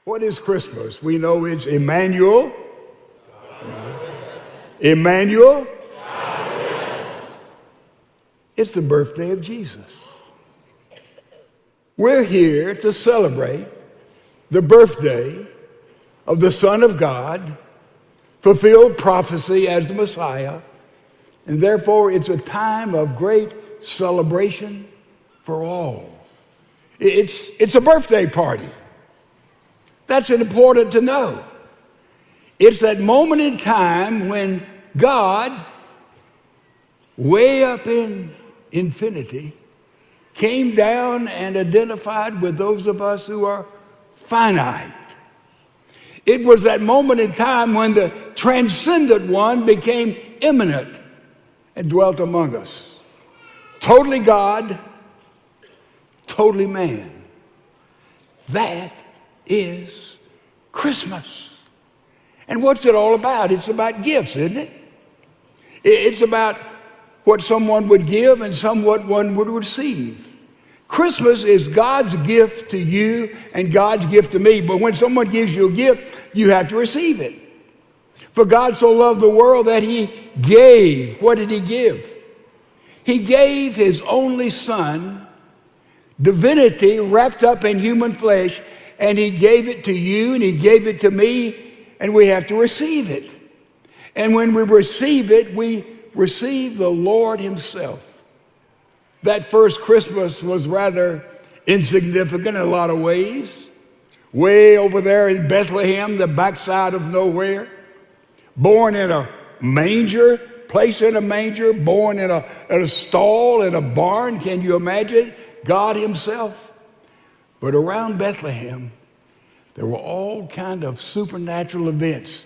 What is Christmas? We know it's Emmanuel. Emmanuel. It's the birthday of Jesus. We're here to celebrate the birthday of the Son of God, fulfilled prophecy as the Messiah, and therefore it's a time of great celebration for all. It's a birthday party. That's important to know. It's that moment in time when God, way up in infinity, came down and identified with those of us who are finite. It was that moment in time when the transcendent one became immanent and dwelt among us. Totally God, totally man. That is Christmas. And what's it all about? It's about gifts, isn't it? It's about what someone would give and somewhat one would receive. Christmas is God's gift to you and God's gift to me. But when someone gives you a gift, you have to receive it. For God so loved the world that he gave. What did he give? He gave his only son, divinity wrapped up in human flesh, and he gave it to you and he gave it to me, and we have to receive it. And when we receive it, we receive the Lord himself. That first Christmas was rather insignificant in a lot of ways. Way over there in Bethlehem, the backside of nowhere. Born in a manger, placed in a manger, born in a stall, in a barn. Can you imagine? God himself. But around Bethlehem, there were all kind of supernatural events.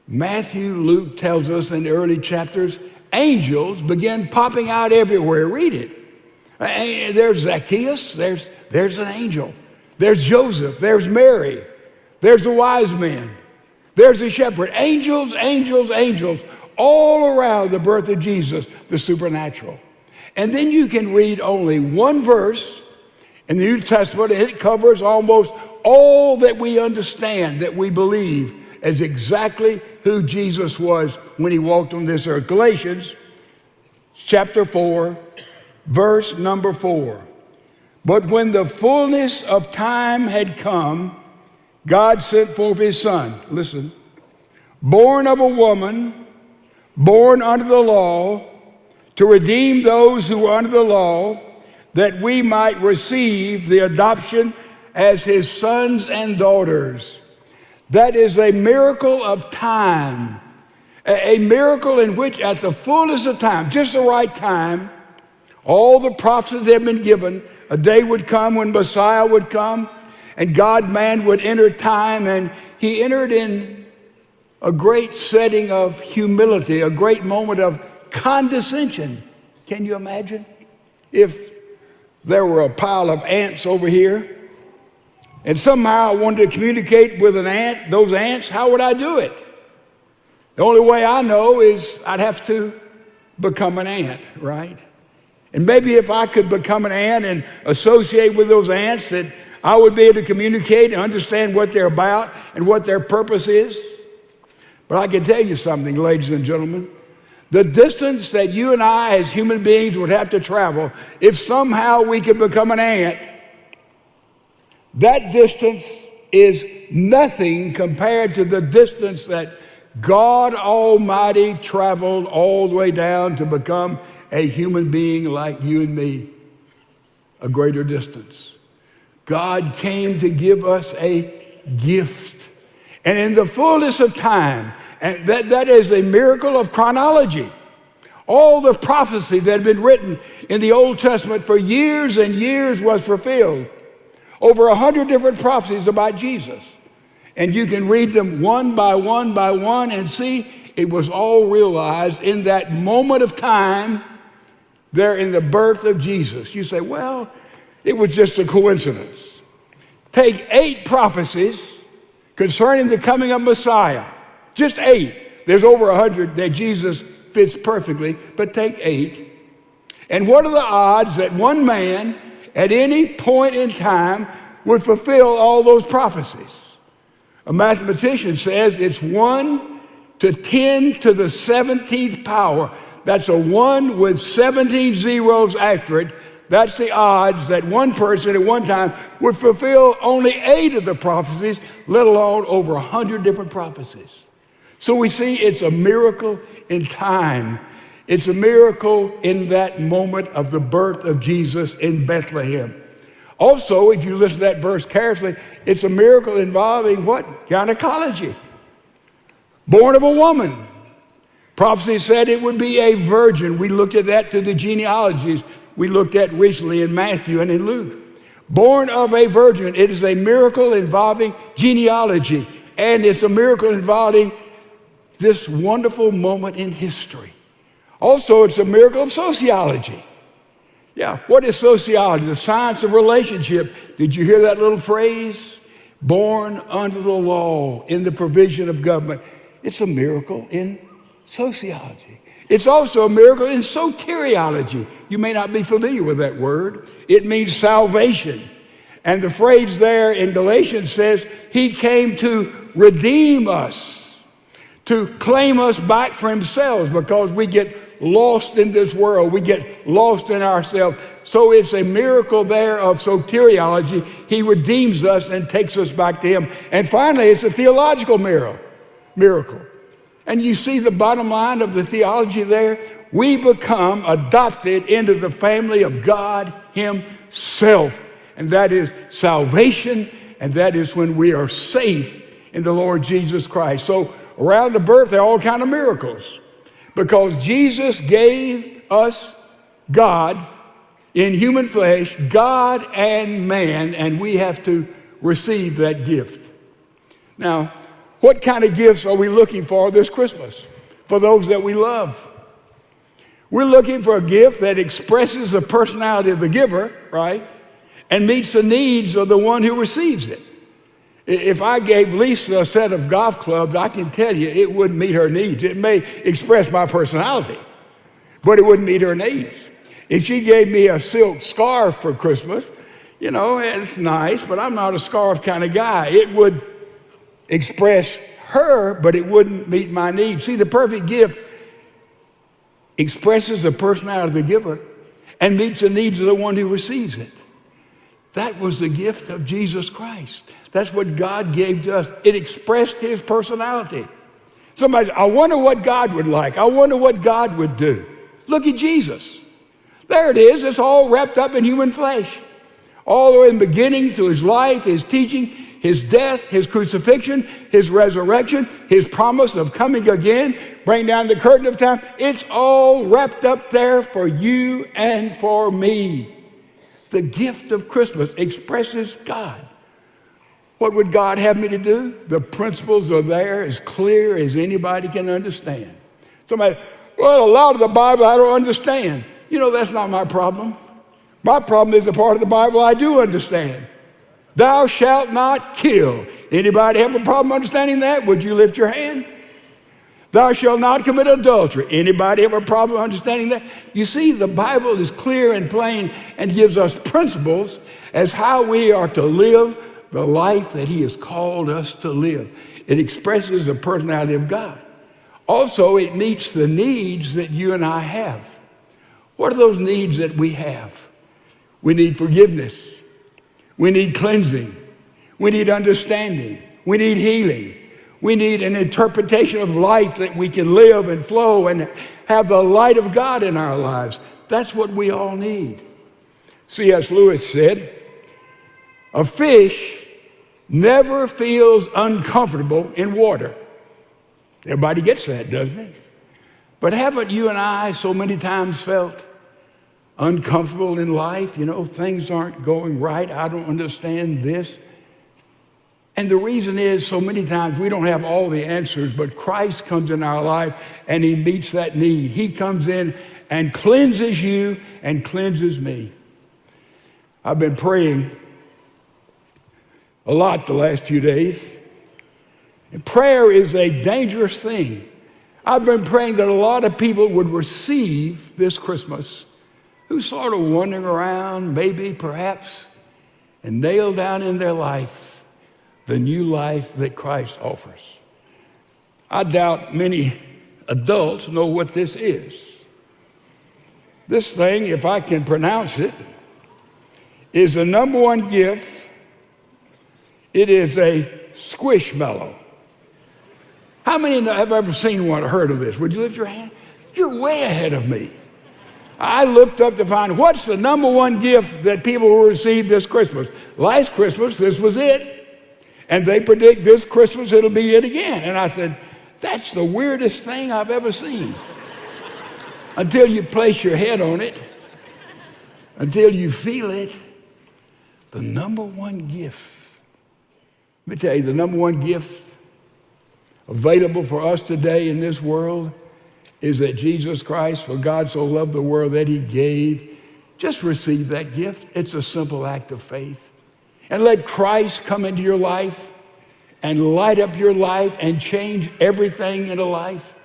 Matthew, Luke tells us in the early chapters, angels began popping out everywhere. Read it. There's Zacchaeus, there's an angel. There's Joseph, there's Mary, there's the wise men, there's the shepherd. Angels, angels, angels, all around the birth of Jesus, the supernatural. And then you can read only one verse in the New Testament, and it covers almost all that we understand, that we believe as exactly who Jesus was when he walked on this earth. Galatians chapter 4, verse number 4. But when the fullness of time had come, God sent forth his son, listen, born of a woman, born under the law, to redeem those who were under the law, that we might receive the adoption as his sons and daughters. That is a miracle of time, a miracle in which at the fullness of time, just the right time, all the prophecies have been given. A day would come when Messiah would come and God-man would enter time, and he entered in a great setting of humility, a great moment of condescension. Can you imagine? If there were a pile of ants over here, and somehow I wanted to communicate with an ant, those ants, how would I do it? The only way I know is I'd have to become an ant, right? And maybe if I could become an ant and associate with those ants, that I would be able to communicate and understand what they're about and what their purpose is. But I can tell you something, ladies and gentlemen. The distance that you and I as human beings would have to travel, if somehow we could become an ant, that distance is nothing compared to the distance that God Almighty traveled all the way down to become a human being like you and me, a greater distance. God came to give us a gift. And in the fullness of time, and that is a miracle of chronology. All the prophecy that had been written in the Old Testament for years and years was fulfilled. Over 100 different prophecies about Jesus. And you can read them one by one by one and see it was all realized in that moment of time there in the birth of Jesus. You say, well, it was just a coincidence. Take 8 prophecies concerning the coming of Messiah. Just 8. There's over 100 that Jesus fits perfectly, but take 8. And what are the odds that one man at any point in time would fulfill all those prophecies? A mathematician says it's 1 to 10 to the 17th power. That's a 1 with 17 zeros after it. That's the odds that one person at one time would fulfill only 8 of the prophecies, let alone over 100 different prophecies. So we see it's a miracle in time. It's a miracle in that moment of the birth of Jesus in Bethlehem. Also, if you listen to that verse carefully, it's a miracle involving what? Gynecology. Born of a woman. Prophecy said it would be a virgin. We looked at that to the genealogies we looked at recently in Matthew and in Luke. Born of a virgin. It is a miracle involving genealogy. And it's a miracle involving this wonderful moment in history. Also, it's a miracle of sociology. Yeah, what is sociology? The science of relationship. Did you hear that little phrase? Born under the law, in the provision of government. It's a miracle in sociology. It's also a miracle in soteriology. You may not be familiar with that word. It means salvation. And the phrase there in Galatians says, he came to redeem us, to claim us back for himself, because we get lost in this world. We get lost in ourselves. So it's a miracle there of soteriology. He redeems us and takes us back to him. And finally, it's a theological miracle. And you see the bottom line of the theology there? We become adopted into the family of God himself. And that is salvation, and that is when we are safe in the Lord Jesus Christ. So around the birth, there are all kinds of miracles, because Jesus gave us God in human flesh, God and man, and we have to receive that gift. Now, what kind of gifts are we looking for this Christmas for those that we love? We're looking for a gift that expresses the personality of the giver, right? And meets the needs of the one who receives it. If I gave Lisa a set of golf clubs, I can tell you it wouldn't meet her needs. It may express my personality, but it wouldn't meet her needs. If she gave me a silk scarf for Christmas, you know, it's nice, but I'm not a scarf kind of guy. It would express her, but it wouldn't meet my needs. See, the perfect gift expresses the personality of the giver and meets the needs of the one who receives it. That was the gift of Jesus Christ. That's what God gave to us. It expressed his personality. Somebody, I wonder what God would like. I wonder what God would do. Look at Jesus. There it is. It's all wrapped up in human flesh. All the way in the beginning, through his life, his teaching, his death, his crucifixion, his resurrection, his promise of coming again, bring down the curtain of time. It's all wrapped up there for you and for me. The gift of Christmas expresses God. What would God have me to do? The principles are there as clear as anybody can understand. Somebody, well, a lot of the Bible I don't understand. You know, that's not my problem. My problem is the part of the Bible I do understand. Thou shalt not kill. Anybody have a problem understanding that? Would you lift your hand? Thou shalt not commit adultery. Anybody have a problem understanding that? You see, the Bible is clear and plain and gives us principles as how we are to live the life that he has called us to live. It expresses the personality of God. Also, it meets the needs that you and I have. What are those needs that we have? We need forgiveness. We need cleansing. We need understanding. We need healing. We need an interpretation of life that we can live and flow and have the light of God in our lives. That's what we all need. C.S. Lewis said, a fish never feels uncomfortable in water. Everybody gets that, doesn't it? But haven't you and I so many times felt uncomfortable in life? You know, things aren't going right. I don't understand this. And the reason is, so many times we don't have all the answers, but Christ comes in our life and he meets that need. He comes in and cleanses you and cleanses me. I've been praying a lot the last few days. And prayer is a dangerous thing. I've been praying that a lot of people would receive this Christmas who's sort of wandering around, maybe, perhaps, and nailed down in their life the new life that Christ offers. I doubt many adults know what this is. This thing, if I can pronounce it, is the number one gift. It is a squishmallow. How many have ever seen one or heard of this? Would you lift your hand? You're way ahead of me. I looked up to find what's the number one gift that people will receive this Christmas. Last Christmas, this was it. And they predict this Christmas, it'll be it again. And I said, that's the weirdest thing I've ever seen. Until you place your head on it, until you feel it, the number one gift. Let me tell you, the number one gift available for us today in this world is that Jesus Christ, for God so loved the world that he gave. Just receive that gift. It's a simple act of faith. And let Christ come into your life and light up your life and change everything in a life.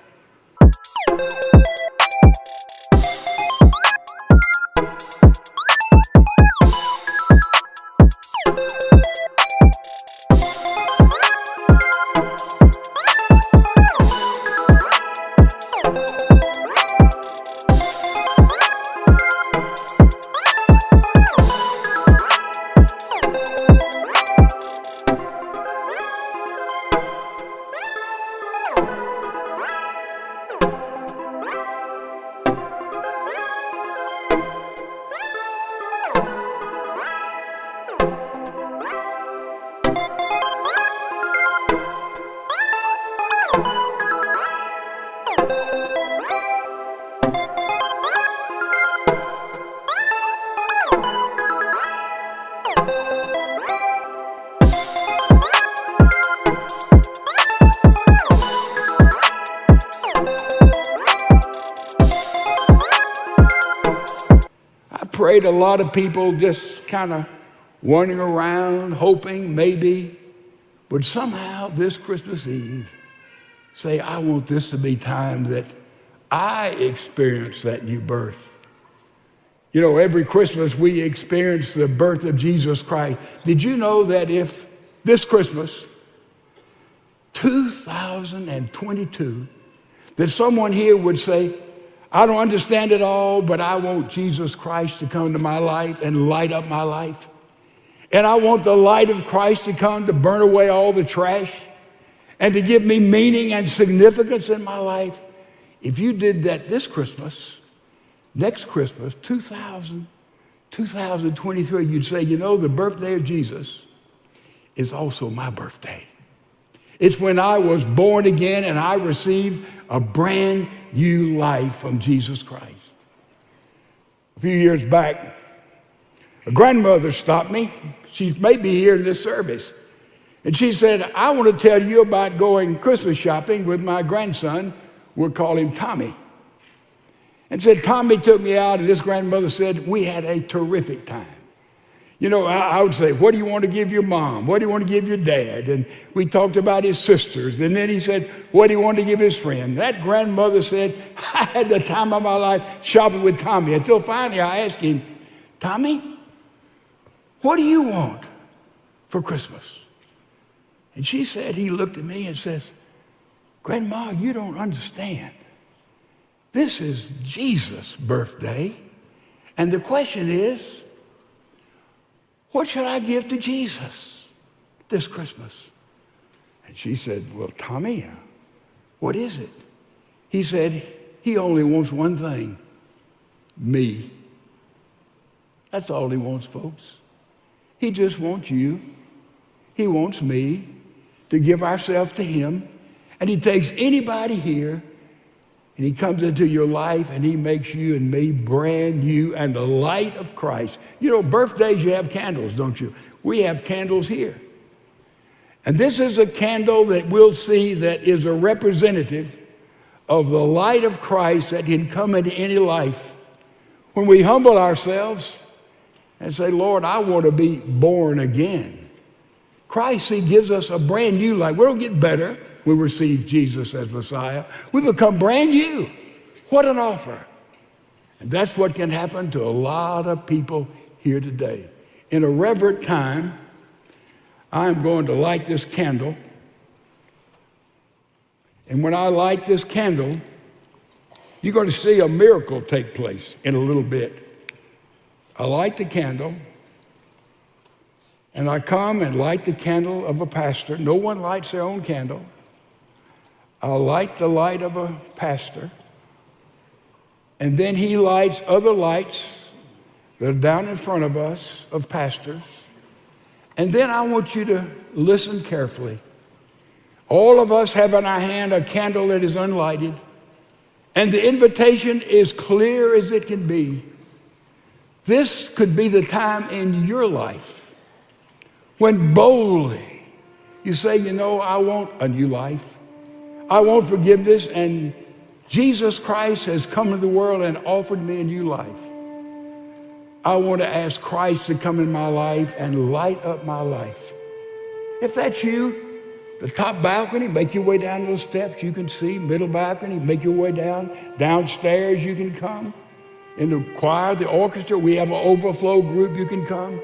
Prayed a lot of people just kind of wandering around, hoping maybe, but somehow this Christmas Eve, say, I want this to be time that I experience that new birth. You know, every Christmas we experience the birth of Jesus Christ. Did you know that if this Christmas, 2022, that someone here would say, I don't understand it all, but I want Jesus Christ to come to my life and light up my life. And I want the light of Christ to come to burn away all the trash and to give me meaning and significance in my life. If you did that this Christmas, next Christmas, 2023, you'd say, you know, the birthday of Jesus is also my birthday. It's when I was born again and I received a brand new life from Jesus Christ. A few years back, a grandmother stopped me. She may be here in this service. And she said, I want to tell you about going Christmas shopping with my grandson. We'll call him Tommy. And said, Tommy took me out, and this grandmother said, we had a terrific time. You know, I would say, what do you want to give your mom? What do you want to give your dad? And we talked about his sisters. And then he said, what do you want to give his friend? That grandmother said, I had the time of my life shopping with Tommy. Until finally I asked him, Tommy, what do you want for Christmas? And she said, he looked at me and says, Grandma, you don't understand. This is Jesus' birthday. And the question is, what should I give to Jesus this Christmas? And she said, well, Tommy, what is it? He said, he only wants one thing, me. That's all he wants, folks. He just wants you. He wants me to give ourselves to him. And he takes anybody here and he comes into your life and he makes you and me brand new and the light of Christ. You know, birthdays, you have candles, don't you? We have candles here. And this is a candle that we'll see that is a representative of the light of Christ that can come into any life. When we humble ourselves and say, Lord, I want to be born again. Christ, he gives us a brand new life. We don't get better. We receive Jesus as Messiah. We become brand new. What an offer. And that's what can happen to a lot of people here today. In a reverent time, I'm going to light this candle. And when I light this candle, you're going to see a miracle take place in a little bit. I light the candle, and I come and light the candle of a pastor. No one lights their own candle. I'll light the light of a pastor, and then he lights other lights that are down in front of us of pastors. And then I want you to listen carefully. All of us have in our hand a candle that is unlighted, and the invitation is clear as it can be. This could be the time in your life when boldly you say, you know, I want a new life. I want forgiveness, and Jesus Christ has come into the world and offered me a new life. I want to ask Christ to come in my life and light up my life. If that's you, the top balcony, make your way down those steps, you can see. Middle balcony, make your way down. Downstairs, you can come. In the choir, the orchestra, we have an overflow group, you can come.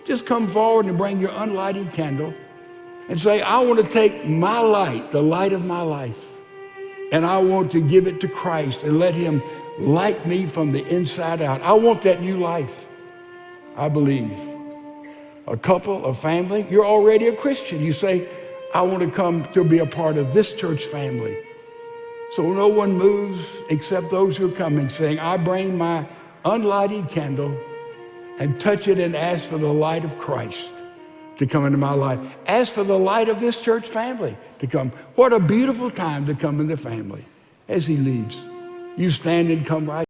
Just come forward and bring your unlighted candle and say, I want to take my light, the light of my life, and I want to give it to Christ and let him light me from the inside out. I want that new life. I believe. A couple, a family, you're already a Christian. You say, I want to come to be a part of this church family. So no one moves except those who are coming, saying, I bring my unlighted candle and touch it and ask for the light of Christ to come into my life. Ask for the light of this church family to come. What a beautiful time to come in the family as he leads. You stand and come right